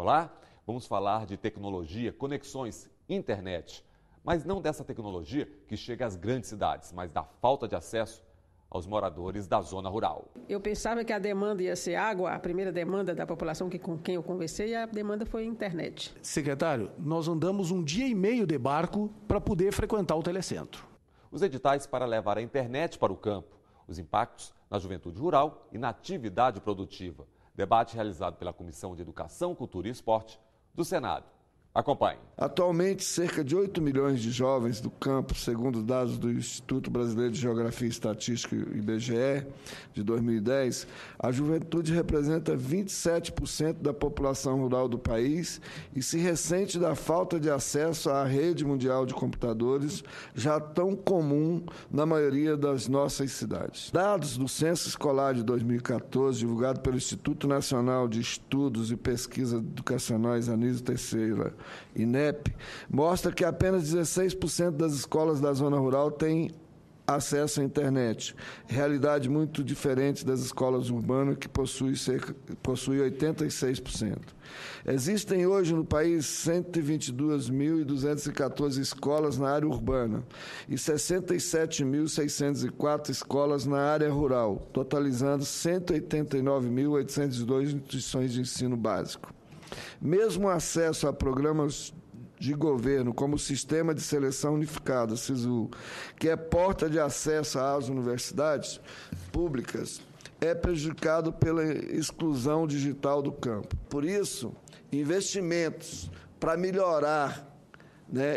Olá, vamos falar de tecnologia, conexões, internet. Mas não dessa tecnologia que chega às grandes cidades, mas da falta de acesso aos moradores da zona rural. Eu pensava que a demanda ia ser água, a primeira demanda da população com quem eu conversei, a demanda foi internet. Secretário, nós andamos 1 dia e meio de barco para poder frequentar o telecentro. Os editais para levar a internet para o campo, os impactos na juventude rural e na atividade produtiva. Debate realizado pela Comissão de Educação, Cultura e Esporte do Senado. Acompanhe. Atualmente, cerca de 8 milhões de jovens do campo, segundo dados do Instituto Brasileiro de Geografia e Estatística, IBGE, de 2010, a juventude representa 27% da população rural do país e se ressente da falta de acesso à rede mundial de computadores, já tão comum na maioria das nossas cidades. Dados do Censo Escolar de 2014, divulgado pelo Instituto Nacional de Estudos e Pesquisas Educacionais Anísio Teixeira, INEP, mostra que apenas 16% das escolas da zona rural têm acesso à internet. Realidade muito diferente das escolas urbanas, que possuem 86%. Existem hoje no país 122.214 escolas na área urbana e 67.604 escolas na área rural, totalizando 189.802 instituições de ensino básico. Mesmo o acesso a programas de governo, como o Sistema de Seleção Unificada, SISU, que é porta de acesso às universidades públicas, é prejudicado pela exclusão digital do campo. Por isso, investimentos para melhorar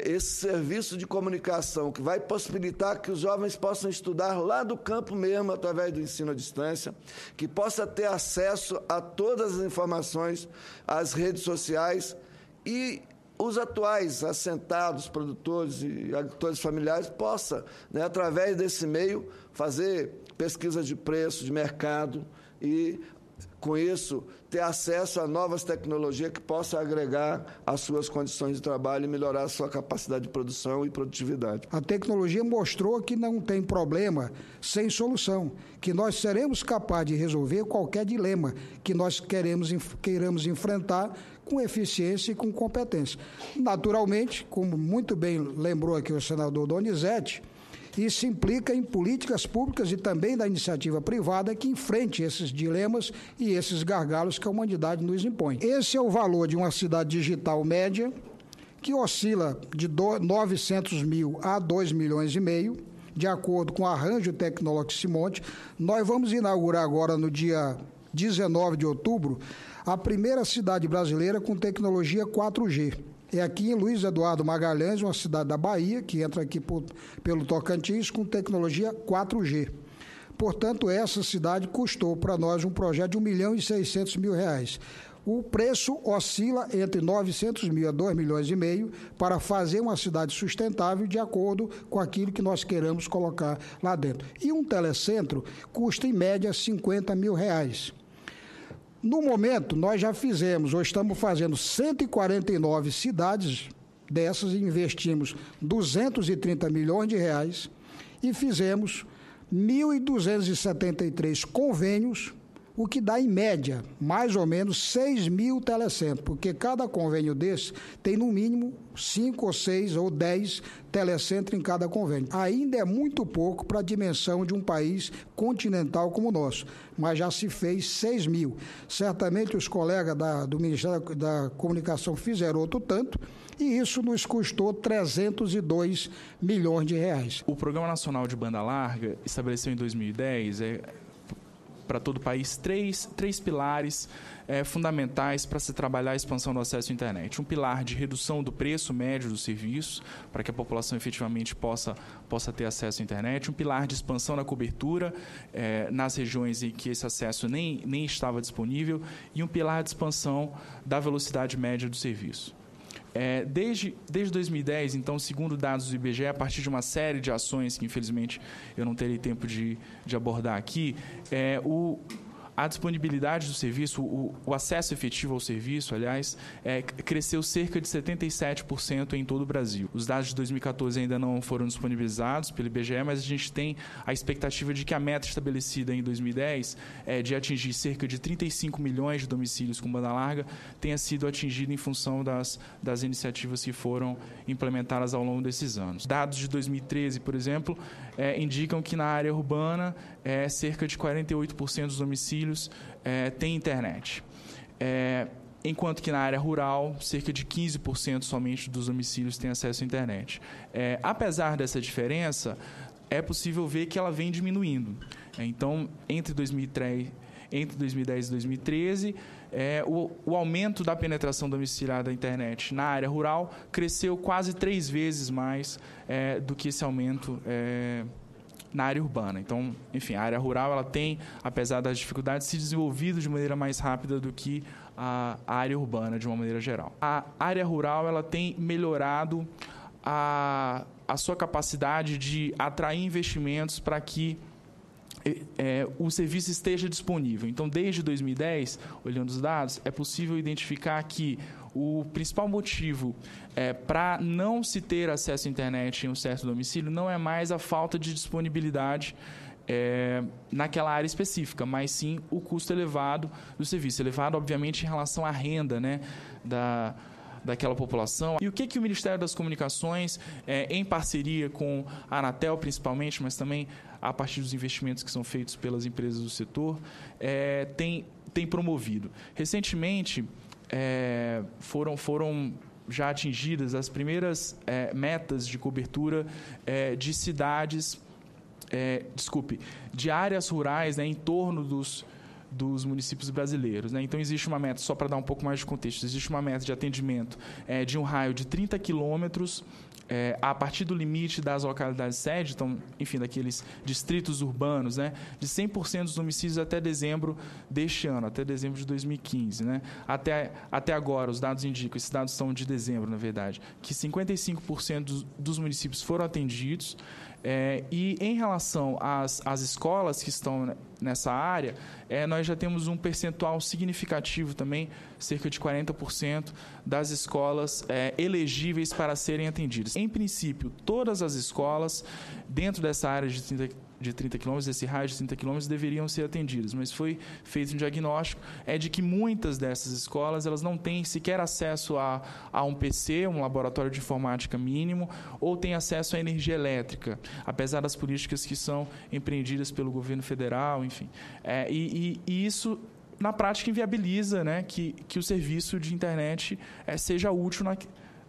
esse serviço de comunicação que vai possibilitar que os jovens possam estudar lá do campo mesmo, através do ensino à distância, que possa ter acesso a todas as informações, às redes sociais e os atuais assentados, produtores e agricultores familiares possam, através desse meio, fazer pesquisa de preço, de mercado e, com isso, ter acesso a novas tecnologias que possam agregar às suas condições de trabalho e melhorar a sua capacidade de produção e produtividade. A tecnologia mostrou que não tem problema sem solução, que nós seremos capazes de resolver qualquer dilema que nós queiramos enfrentar com eficiência e com competência. Naturalmente, como muito bem lembrou aqui o senador Donizete, isso implica em políticas públicas e também da iniciativa privada que enfrente esses dilemas e esses gargalos que a humanidade nos impõe. Esse é o valor de uma cidade digital média, que oscila de 900 mil a 2 milhões e meio, de acordo com o arranjo tecnológico Simonte. Nós vamos inaugurar agora, no dia 19 de outubro, a primeira cidade brasileira com tecnologia 4G. É aqui em Luiz Eduardo Magalhães, uma cidade da Bahia, que entra aqui pelo Tocantins, com tecnologia 4G. Portanto, essa cidade custou para nós um projeto de R$1.600.000. O preço oscila entre 900 mil a 2 milhões e meio para fazer uma cidade sustentável de acordo com aquilo que nós queremos colocar lá dentro. E um telecentro custa, em média, R$50 mil. No momento, nós já fizemos, ou estamos fazendo 149 cidades dessas, investimos R$230 milhões e fizemos 1.273 convênios, o que dá, em média, mais ou menos 6 mil telecentros, porque cada convênio desse tem, no mínimo, 5 ou 6 ou 10 telecentros em cada convênio. Ainda é muito pouco para a dimensão de um país continental como o nosso, mas já se fez 6 mil. Certamente os colegas do Ministério da Comunicação fizeram outro tanto, e isso nos custou R$302 milhões. O Programa Nacional de Banda Larga estabeleceu em 2010 para todo o país três pilares fundamentais para se trabalhar a expansão do acesso à internet. Um pilar de redução do preço médio dos serviços, para que a população efetivamente possa ter acesso à internet. Um pilar de expansão da cobertura nas regiões em que esse acesso nem estava disponível. E um pilar de expansão da velocidade média do serviço. Desde 2010, então, segundo dados do IBGE, a partir de uma série de ações que, infelizmente, eu não terei tempo de abordar aqui, a disponibilidade do serviço, o acesso efetivo ao serviço, aliás, cresceu cerca de 77% em todo o Brasil. Os dados de 2014 ainda não foram disponibilizados pelo IBGE, mas a gente tem a expectativa de que a meta estabelecida em 2010 de atingir cerca de 35 milhões de domicílios com banda larga tenha sido atingida em função das iniciativas que foram implementadas ao longo desses anos. Dados de 2013, por exemplo, indicam que na área urbana cerca de 48% dos domicílios têm internet. Enquanto que na área rural, cerca de 15% somente dos domicílios têm acesso à internet. Apesar dessa diferença, é possível ver que ela vem diminuindo. Então, entre 2010 e 2013, o aumento da penetração domiciliar da internet na área rural cresceu quase 3 vezes mais do que esse aumento na área urbana. Então, enfim, a área rural ela tem, apesar das dificuldades, se desenvolvido de maneira mais rápida do que a área urbana, de uma maneira geral. A área rural ela tem melhorado a sua capacidade de atrair investimentos para que o serviço esteja disponível. Então, desde 2010, olhando os dados, é possível identificar que o principal motivo para não se ter acesso à internet em um certo domicílio não é mais a falta de disponibilidade naquela área específica, mas sim o custo elevado do serviço. Elevado, obviamente, em relação à renda, né, daquela população. E o que o Ministério das Comunicações, em parceria com a Anatel, principalmente, mas também a partir dos investimentos que são feitos pelas empresas do setor, tem promovido. Recentemente, foram já atingidas as primeiras metas de cobertura de cidades, de áreas rurais, né, em torno dos municípios brasileiros, né? Então, existe uma meta, só para dar um pouco mais de contexto, existe uma meta de atendimento de um raio de 30 quilômetros a partir do limite das localidades sede, então, enfim, daqueles distritos urbanos, né, de 100% dos domicílios até dezembro deste ano, até dezembro de 2015. Né? Até agora, os dados indicam, esses dados são de dezembro, na verdade, que 55% dos municípios foram atendidos. E em relação às escolas que estão nessa área, nós já temos um percentual significativo também, cerca de 40% das escolas elegíveis para serem atendidas. Em princípio, todas as escolas dentro dessa área de 30 quilômetros, desse raio de 30 quilômetros, deveriam ser atendidas, mas foi feito um diagnóstico de que muitas dessas escolas elas não têm sequer acesso a um PC, um laboratório de informática mínimo, ou têm acesso à energia elétrica, apesar das políticas que são empreendidas pelo governo federal, enfim. E isso, na prática, inviabiliza, né, que o serviço de internet seja útil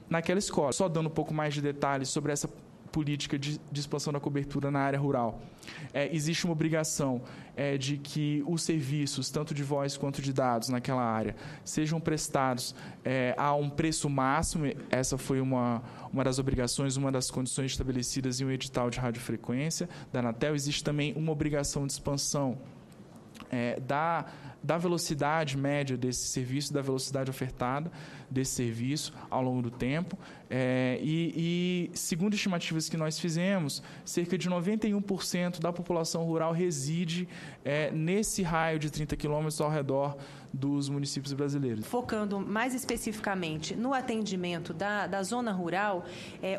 naquela escola. Só dando um pouco mais de detalhes sobre essa política de expansão da cobertura na área rural. Existe uma obrigação de que os serviços, tanto de voz quanto de dados naquela área, sejam prestados a um preço máximo. Essa foi uma das obrigações, uma das condições estabelecidas em um edital de radiofrequência da Anatel. Existe também uma obrigação de expansão da velocidade média desse serviço, da velocidade ofertada desse serviço ao longo do tempo. E segundo estimativas que nós fizemos, cerca de 91% da população rural reside nesse raio de 30 quilômetros ao redor dos municípios brasileiros. Focando mais especificamente no atendimento da zona rural,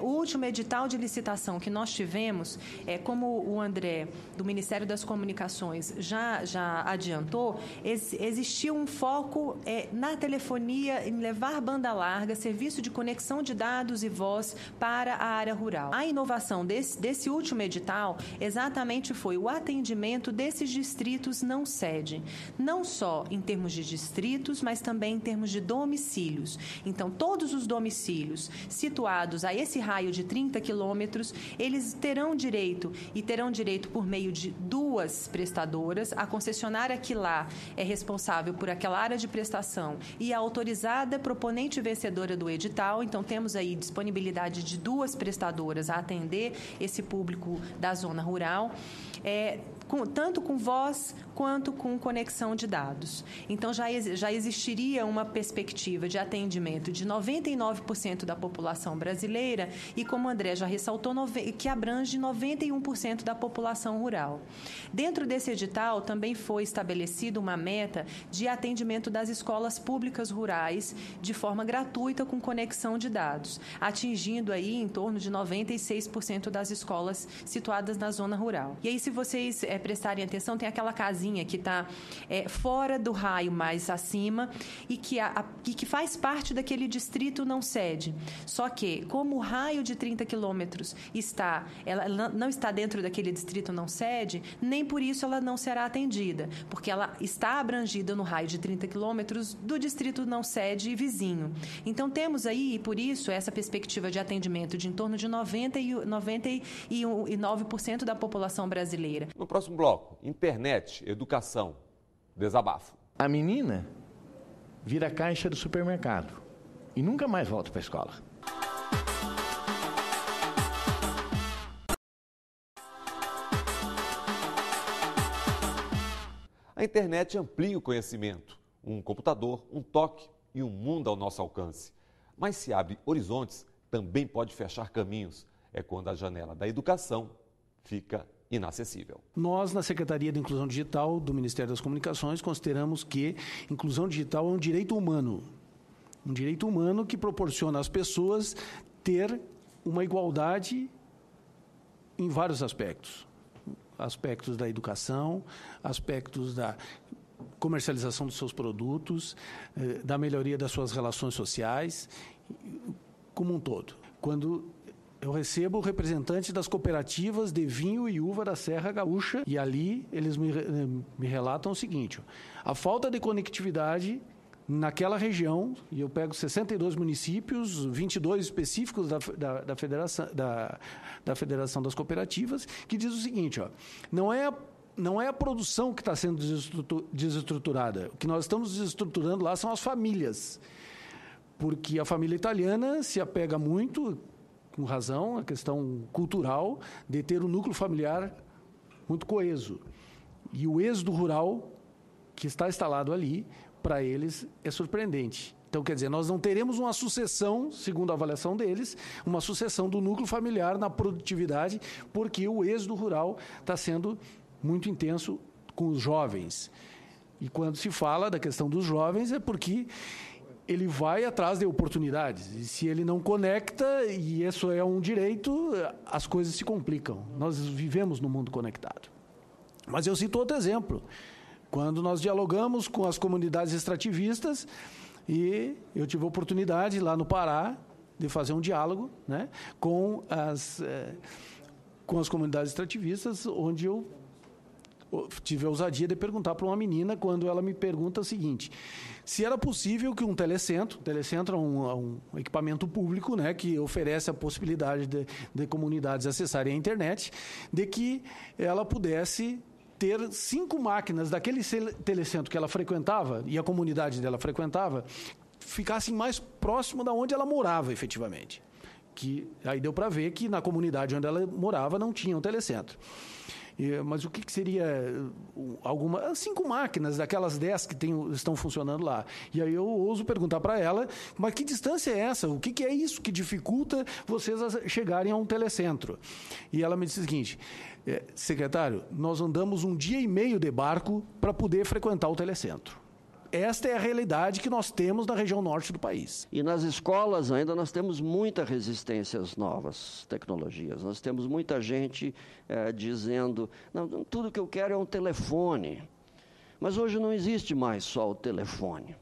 o último edital de licitação que nós tivemos, como o André, do Ministério das Comunicações, já adiantou, existiu um foco na telefonia, em levar banda larga, serviço de conexão de dados e voz para a área rural. A inovação desse último edital exatamente foi o atendimento desses distritos não sede, não só em termos de distritos, mas também em termos de domicílios. Então, todos os domicílios situados a esse raio de 30 quilômetros, eles terão direito por meio de 2 prestadoras. A concessionária que lá é responsável por aquela área de prestação e a autorizada proponente vencedora do edital. Então, temos aí aí disponibilidade de 2 prestadoras a atender esse público da zona rural, tanto com voz quanto com conexão de dados. Então, já existiria uma perspectiva de atendimento de 99% da população brasileira e, como o André já ressaltou, que abrange 91% da população rural. Dentro desse edital, também foi estabelecida uma meta de atendimento das escolas públicas rurais de forma gratuita com conexão de dados, atingindo aí em torno de 96% das escolas situadas na zona rural. E aí, se vocês prestarem atenção, tem aquela casinha que está fora do raio mais acima e que faz parte daquele distrito não cede. Só que, como o raio de 30 quilômetros ela não está dentro daquele distrito não cede, nem por isso ela não será atendida, porque ela está abrangida no raio de 30 quilômetros do distrito não cede e vizinho. Então, temos aí, por isso, essa perspectiva de atendimento de em torno de 99% da população brasileira. No próximo bloco, internet, educação, desabafo. A menina vira caixa do supermercado e nunca mais volta para a escola. A internet amplia o conhecimento. Um computador, um toque e um mundo ao nosso alcance. Mas se abre horizontes, também pode fechar caminhos. É quando a janela da educação fica inacessível. Nós, na Secretaria de Inclusão Digital do Ministério das Comunicações, consideramos que inclusão digital é um direito humano. Um direito humano que proporciona às pessoas ter uma igualdade em vários aspectos. Aspectos da educação, aspectos da comercialização dos seus produtos, da melhoria das suas relações sociais, como um todo. Quando eu recebo representantes das cooperativas de vinho e uva da Serra Gaúcha e ali eles me relatam o seguinte: a falta de conectividade naquela região, e eu pego 62 municípios, 22 específicos da Federação das Cooperativas, que diz o seguinte, não é a produção que está sendo desestruturada. O que nós estamos desestruturando lá são as famílias. Porque a família italiana se apega muito, com razão, à questão cultural, de ter um núcleo familiar muito coeso. E o êxodo rural que está instalado ali, para eles, é surpreendente. Então, quer dizer, nós não teremos uma sucessão, segundo a avaliação deles, uma sucessão do núcleo familiar na produtividade, porque o êxodo rural está sendo muito intenso com os jovens. E quando se fala da questão dos jovens, é porque ele vai atrás de oportunidades. E se ele não conecta, e isso é um direito, as coisas se complicam. Nós vivemos num mundo conectado. Mas eu cito outro exemplo. Quando nós dialogamos com as comunidades extrativistas, e eu tive a oportunidade lá no Pará de fazer um diálogo, né, com as comunidades extrativistas, onde eu tive a ousadia de perguntar para uma menina, quando ela me pergunta o seguinte: se era possível que um telecentro é um equipamento público, né, que oferece a possibilidade de comunidades acessarem a internet, de que ela pudesse ter 5 máquinas daquele telecentro que ela frequentava, e a comunidade dela frequentava, ficassem mais próximo da onde ela morava efetivamente. Que aí deu para ver que na comunidade onde ela morava não tinha um telecentro. Mas o que seria 5 máquinas daquelas 10 que estão funcionando lá? E aí eu ouso perguntar para ela, mas que distância é essa? O que é isso que dificulta vocês chegarem a um telecentro? E ela me disse o seguinte: secretário, nós andamos um dia e meio de barco para poder frequentar o telecentro. Esta é a realidade que nós temos na região norte do país. E nas escolas ainda nós temos muita resistência às novas tecnologias. Nós temos muita gente dizendo, não, tudo que eu quero é um telefone. Mas hoje não existe mais só o telefone.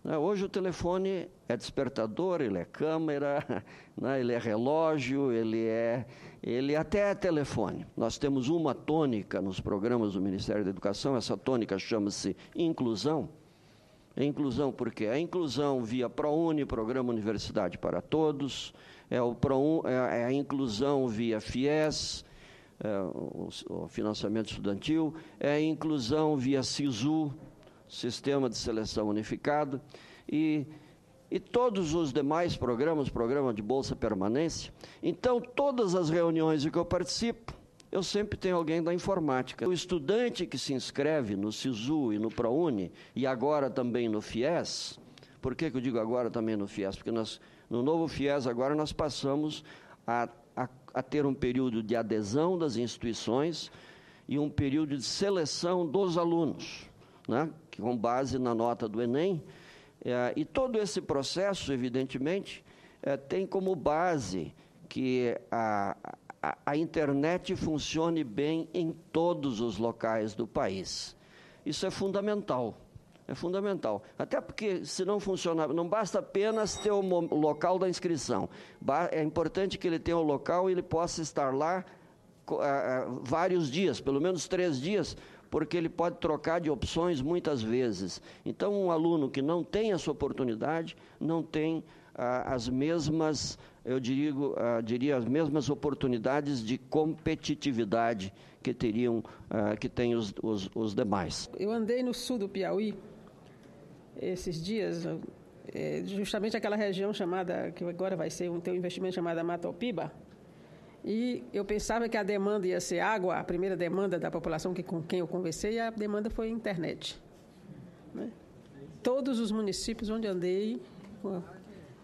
Hoje o telefone é despertador, ele é câmera, né? Ele é relógio, ele até é telefone. Nós temos uma tônica nos programas do Ministério da Educação, essa tônica chama-se inclusão. É inclusão porque é a inclusão via ProUni, Programa Universidade para Todos, é a inclusão via FIES, o financiamento estudantil, é a inclusão via SISU, Sistema de Seleção Unificado, e e todos os demais programas, programa de Bolsa Permanência. Então, todas as reuniões em que eu participo, eu sempre tenho alguém da informática. O estudante que se inscreve no SISU e no ProUni, e agora também no FIES, por que eu digo agora também no FIES? Porque no novo FIES agora nós passamos a ter um período de adesão das instituições e um período de seleção dos alunos, né, que com base na nota do Enem. E todo esse processo, evidentemente, tem como base que a internet funcione bem em todos os locais do país. Isso é fundamental. É fundamental. Até porque, se não funcionar, não basta apenas ter o local da inscrição. É importante que ele tenha o local e ele possa estar lá vários dias, pelo menos 3 dias, porque ele pode trocar de opções muitas vezes. Então, um aluno que não tem essa oportunidade, não tem as mesmas, eu diria, as mesmas oportunidades de competitividade que têm os demais. Eu andei no sul do Piauí esses dias, justamente aquela região chamada, que agora vai ter um investimento chamado Matopiba, e eu pensava que a demanda ia ser água, a primeira demanda da população com quem eu conversei, a demanda foi internet. Né? Todos os municípios onde andei,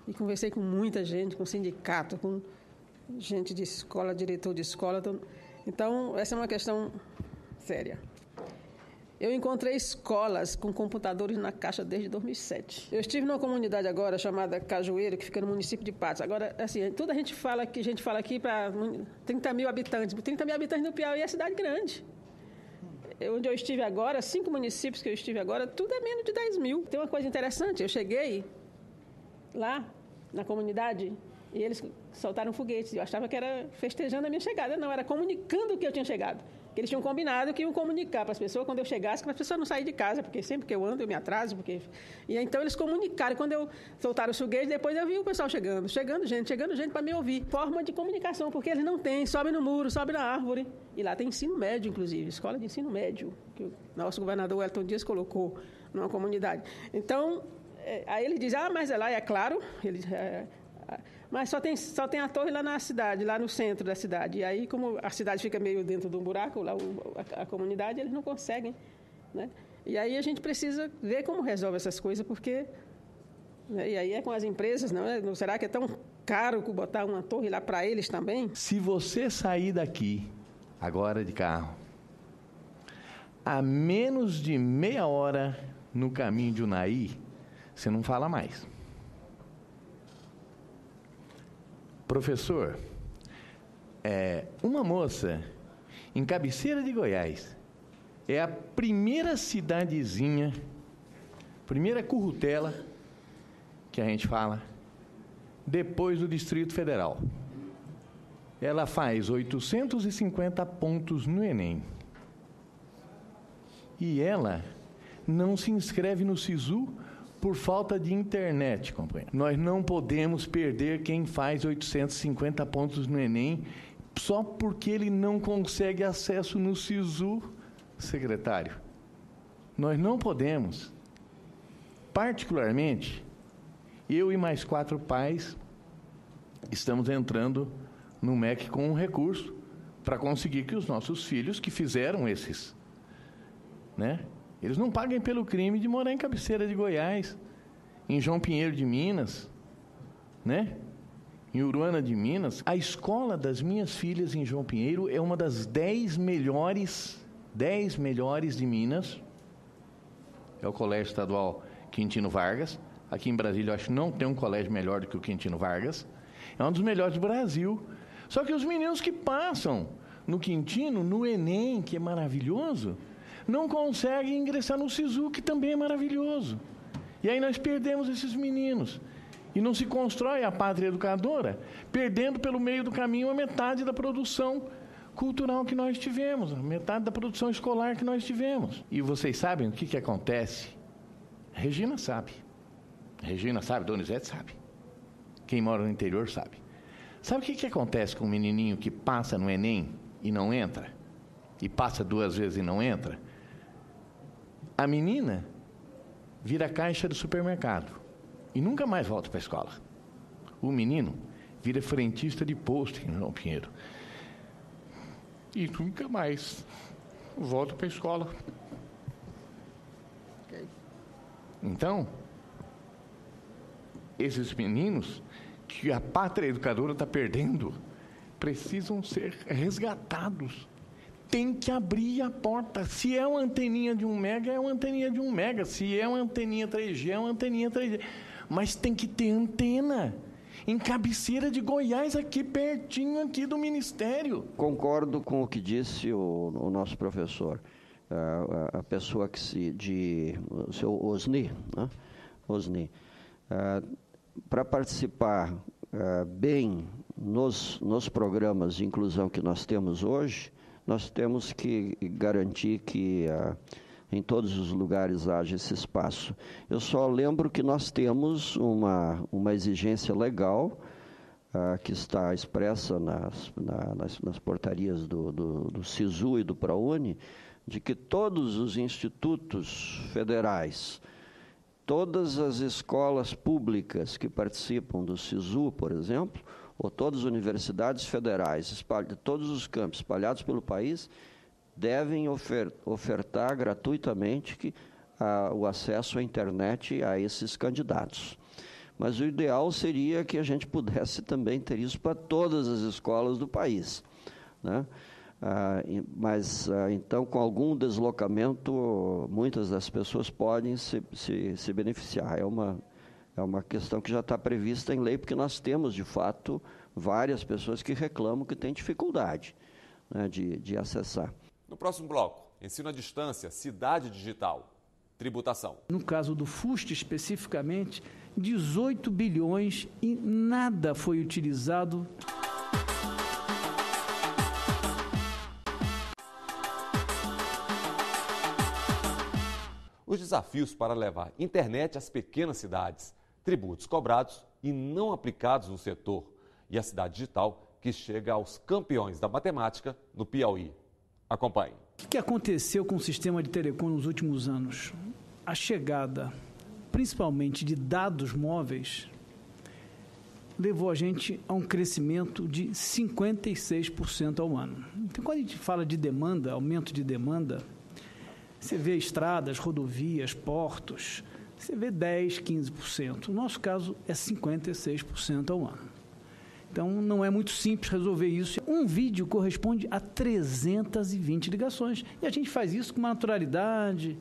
e conversei com muita gente, com sindicato, com gente de escola, diretor de escola. Então, essa é uma questão séria. Eu encontrei escolas com computadores na caixa desde 2007. Eu estive numa comunidade agora chamada Cajueiro, que fica no município de Patos. Agora, assim, tudo a gente fala aqui para 30 mil habitantes. 30 mil habitantes no Piauí é cidade grande. Onde eu estive agora, 5 municípios que eu estive agora, tudo é menos de 10 mil. Tem uma coisa interessante, eu cheguei lá na comunidade e eles soltaram foguetes. Eu achava que era festejando a minha chegada. Não, era comunicando que eu tinha chegado. Que eles tinham combinado que iam comunicar para as pessoas quando eu chegasse, para as pessoas não saírem de casa, porque sempre que eu ando eu me atraso. E então eles comunicaram. Quando eu soltaram os foguetes, depois eu vi o pessoal chegando gente para me ouvir. Forma de comunicação, porque eles não têm, sobe no muro, sobe na árvore. E lá tem ensino médio, inclusive, escola de ensino médio, que o nosso governador Wellington Dias colocou numa comunidade. Então, aí ele diz, mas lá é claro, mas só tem a torre lá na cidade, lá no centro da cidade. E aí, como a cidade fica meio dentro de um buraco, lá a comunidade, eles não conseguem. Né? E aí a gente precisa ver como resolve essas coisas, porque... Né? E aí é com as empresas, não é? Será que é tão caro botar uma torre lá para eles também? Se você sair daqui, agora de carro, a menos de meia hora no caminho de Unai, você não fala mais. Professor, uma moça em Cabeceira de Goiás é a primeira cidadezinha, primeira currutela que a gente fala, depois do Distrito Federal. Ela faz 850 pontos no Enem. E ela não se inscreve no SISU por falta de internet, companheiro. Nós não podemos perder quem faz 850 pontos no Enem só porque ele não consegue acesso no SISU, secretário. Nós não podemos. Particularmente, eu e mais 4 pais estamos entrando no MEC com um recurso para conseguir que os nossos filhos que fizeram esses, né? Eles não paguem pelo crime de morar em Cabeceira de Goiás, em João Pinheiro de Minas, né? Em Uruana de Minas. A escola das minhas filhas em João Pinheiro é uma das 10 melhores de Minas. É o Colégio Estadual Quintino Vargas. Aqui em Brasília, eu acho que não tem um colégio melhor do que o Quintino Vargas. É um dos melhores do Brasil. Só que os meninos que passam no Quintino, no Enem, que é maravilhoso, não conseguem ingressar no SISU, que também é maravilhoso. E aí nós perdemos esses meninos. E não se constrói a pátria educadora, perdendo pelo meio do caminho a metade da produção cultural que nós tivemos, a metade da produção escolar que nós tivemos. E vocês sabem o que acontece? Regina sabe. Donizete sabe. Quem mora no interior sabe. Sabe o que acontece com um menininho que passa no Enem e não entra? E passa 2 vezes e não entra? A menina vira caixa do supermercado. e nunca mais volta para a escola. O menino vira frentista de posto em João Pinheiro e nunca mais volta para a escola. Então, esses meninos que a pátria educadora está perdendo precisam ser resgatados. Tem que abrir a porta. Se é uma anteninha de 1 mega, é uma anteninha de 1 mega. Se é uma anteninha 3G, é uma anteninha 3G. Mas tem que ter antena em Cabeceira de Goiás, aqui pertinho aqui do Ministério. Concordo com o que disse o nosso professor. A pessoa que o seu Osni, né? Osni. Para participar bem nos programas de inclusão que nós temos hoje, nós temos que garantir que em todos os lugares haja esse espaço. Eu só lembro que nós temos uma exigência legal que está expressa nas portarias do SISU e do ProUni, de que todos os institutos federais, todas as escolas públicas que participam do SISU, por exemplo, ou todas as universidades federais, todos os campos espalhados pelo país, devem ofertar gratuitamente o acesso à internet a esses candidatos. Mas o ideal seria que a gente pudesse também ter isso para todas as escolas do país, né? Então, com algum deslocamento, muitas das pessoas podem se beneficiar. É uma questão que já está prevista em lei, porque nós temos, de fato, várias pessoas que reclamam que têm dificuldade, né, de acessar. No próximo bloco, ensino à distância, cidade digital, tributação. No caso do FUST, especificamente, 18 bilhões e nada foi utilizado. Os desafios para levar internet às pequenas cidades, tributos cobrados e não aplicados no setor, e a cidade digital que chega aos campeões da matemática no Piauí. Acompanhe. O que aconteceu com o sistema de telecom nos últimos anos? A chegada, principalmente de dados móveis, levou a gente a um crescimento de 56% ao ano. Então, quando a gente fala de demanda, aumento de demanda, você vê estradas, rodovias, portos, você vê 10%, 15%. No nosso caso, é 56% ao ano. Então, não é muito simples resolver isso. Um vídeo corresponde a 320 ligações. E a gente faz isso com uma naturalidade.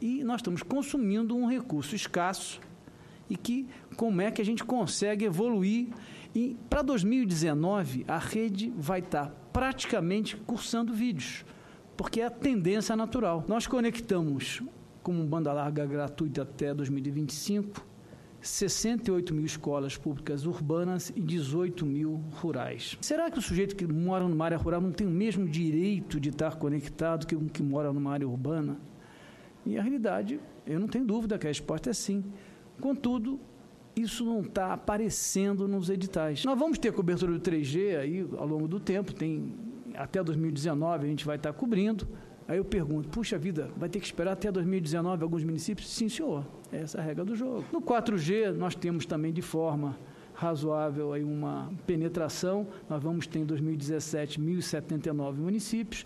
E nós estamos consumindo um recurso escasso e como é que a gente consegue evoluir. E para 2019, a rede vai estar praticamente cursando vídeos, porque é a tendência natural. Nós conectamos, como banda larga gratuita até 2025, 68 mil escolas públicas urbanas e 18 mil rurais. Será que o sujeito que mora numa área rural não tem o mesmo direito de estar conectado que o que mora numa área urbana? E a realidade, eu não tenho dúvida que a resposta é sim. Contudo, isso não está aparecendo nos editais. Nós vamos ter cobertura do 3G aí ao longo do tempo, até 2019 a gente vai estar cobrindo. Aí eu pergunto, puxa vida, vai ter que esperar até 2019 alguns municípios? Sim, senhor, essa é a regra do jogo. No 4G, nós temos também de forma razoável aí uma penetração. Nós vamos ter em 2017 1.079 municípios.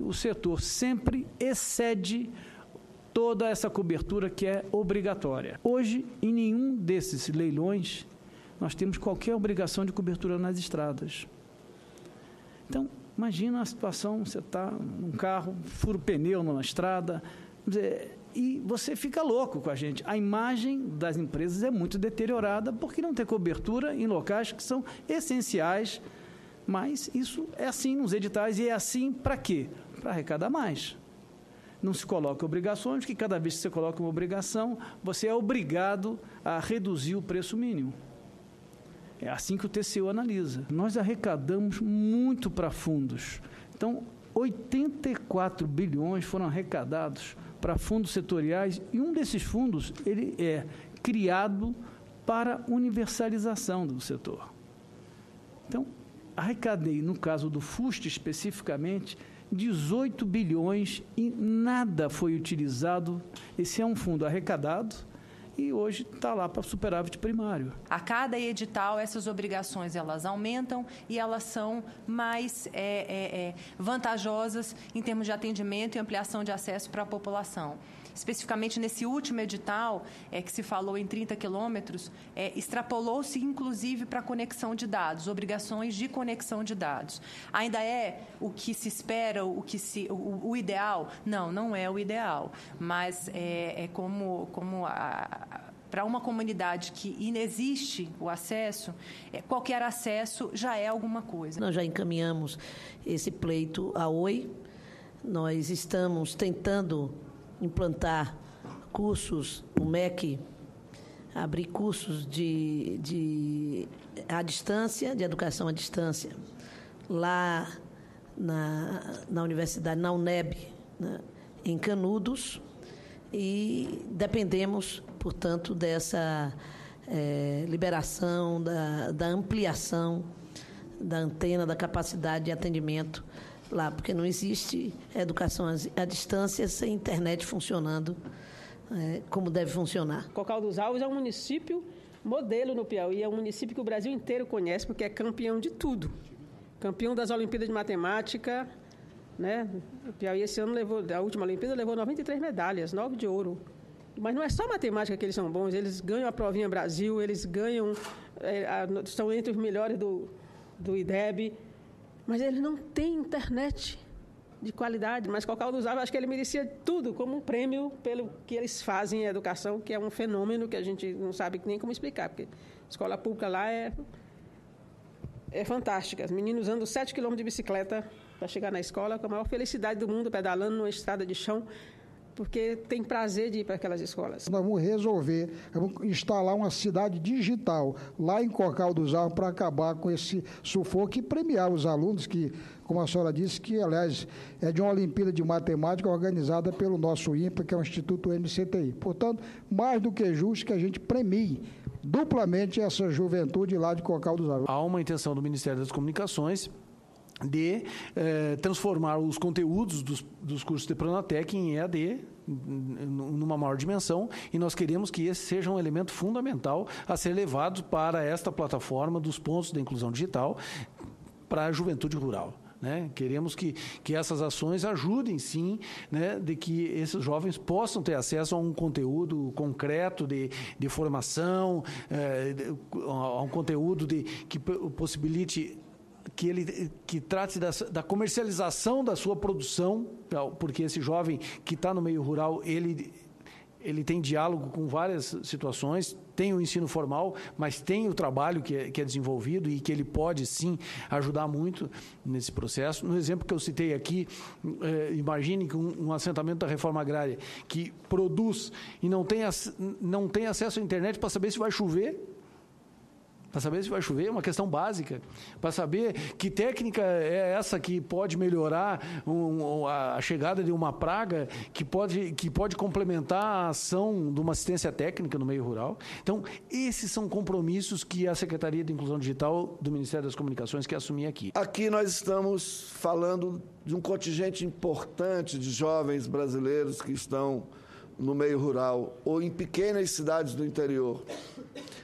O setor sempre excede toda essa cobertura que é obrigatória. Hoje, em nenhum desses leilões, nós temos qualquer obrigação de cobertura nas estradas. Então, imagina a situação, você está num carro, fura o pneu na estrada, e você fica louco com a gente. A imagem das empresas é muito deteriorada porque não tem cobertura em locais que são essenciais, mas isso é assim nos editais e é assim para quê? Para arrecadar mais. Não se coloca obrigações, porque cada vez que você coloca uma obrigação, você é obrigado a reduzir o preço mínimo. É assim que o TCU analisa. Nós arrecadamos muito para fundos. Então, 84 bilhões foram arrecadados para fundos setoriais e um desses fundos ele é criado para universalização do setor. Então, arrecadei, no caso do FUST especificamente, 18 bilhões e nada foi utilizado. Esse é um fundo arrecadado e hoje está lá para superávit primário. A cada edital, essas obrigações elas aumentam e elas são mais vantajosas em termos de atendimento e ampliação de acesso para a população. Especificamente nesse último edital, que se falou em 30 quilômetros, extrapolou-se inclusive para a conexão de dados, obrigações de conexão de dados. Ainda é o que se espera, o ideal? Não, não é o ideal, mas para uma comunidade que inexiste o acesso, qualquer acesso já é alguma coisa. Nós já encaminhamos esse pleito à Oi, nós estamos tentando implantar cursos, o MEC, abrir cursos à distância, de educação à distância, lá na universidade, na UNEB, né, em Canudos, e dependemos, portanto, dessa liberação, da ampliação da antena, da capacidade de atendimento lá, porque não existe educação à distância sem internet funcionando como deve funcionar. Cocal dos Alves é um município modelo no Piauí, é um município que o Brasil inteiro conhece, porque é campeão de tudo. Campeão das Olimpíadas de Matemática, né? O Piauí esse ano a última Olimpíada levou 93 medalhas, 9 de ouro. Mas não é só matemática que eles são bons, eles ganham a Provinha Brasil, eles ganham, estão entre os melhores do IDEB, mas ele não tem internet de qualidade. Mas Cocal dos Alves, acho que ele merecia tudo como um prêmio pelo que eles fazem em educação, que é um fenômeno que a gente não sabe nem como explicar, porque a escola pública lá é fantástica. Os meninos andam 7 quilômetros de bicicleta para chegar na escola, com a maior felicidade do mundo, pedalando numa estrada de chão, porque tem prazer de ir para aquelas escolas. Nós vamos instalar uma cidade digital lá em Cocal dos Alves para acabar com esse sufoco e premiar os alunos que, como a senhora disse, que, aliás, é de uma Olimpíada de Matemática organizada pelo nosso INPA, que é o Instituto MCTI. Portanto, mais do que justo que a gente premie duplamente essa juventude lá de Cocal dos Alves. Há uma intenção do Ministério das Comunicações de transformar os conteúdos dos cursos de Pronatec em EAD, numa maior dimensão, e nós queremos que esse seja um elemento fundamental a ser levado para esta plataforma dos pontos da inclusão digital para a juventude rural. Né? Queremos que essas ações ajudem, sim, né, de que esses jovens possam ter acesso a um conteúdo concreto de formação, a um conteúdo que possibilite que trate da comercialização da sua produção, porque esse jovem que está no meio rural, ele tem diálogo com várias situações, tem o ensino formal, mas tem o trabalho que é desenvolvido e que ele pode, sim, ajudar muito nesse processo. No exemplo que eu citei aqui, imagine que um assentamento da reforma agrária que produz e não tem acesso à internet para saber se vai chover. Para saber se vai chover, é uma questão básica. Para saber que técnica é essa que pode melhorar a chegada de uma praga, que pode complementar a ação de uma assistência técnica no meio rural. Então, esses são compromissos que a Secretaria de Inclusão Digital do Ministério das Comunicações quer assumir aqui. Aqui nós estamos falando de um contingente importante de jovens brasileiros que estão no meio rural ou em pequenas cidades do interior.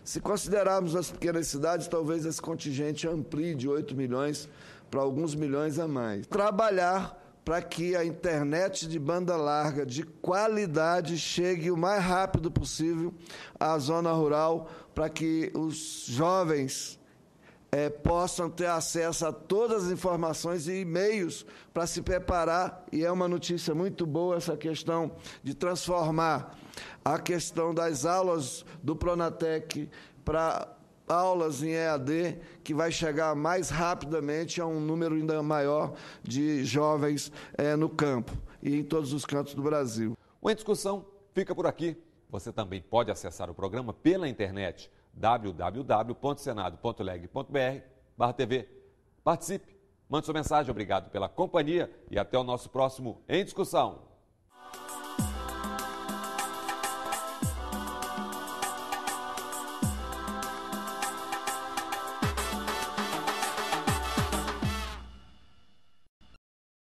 Se considerarmos as pequenas cidades, talvez esse contingente amplie de 8 milhões para alguns milhões a mais. Trabalhar para que a internet de banda larga de qualidade chegue o mais rápido possível à zona rural, para que os jovens possam ter acesso a todas as informações e e-mails para se preparar. E é uma notícia muito boa essa questão de transformar a questão das aulas do Pronatec para aulas em EAD, que vai chegar mais rapidamente a um número ainda maior de jovens no campo e em todos os cantos do Brasil. O Em Discussão fica por aqui. Você também pode acessar o programa pela internet www.senado.leg.br/TV. Participe, mande sua mensagem, obrigado pela companhia e até o nosso próximo Em Discussão.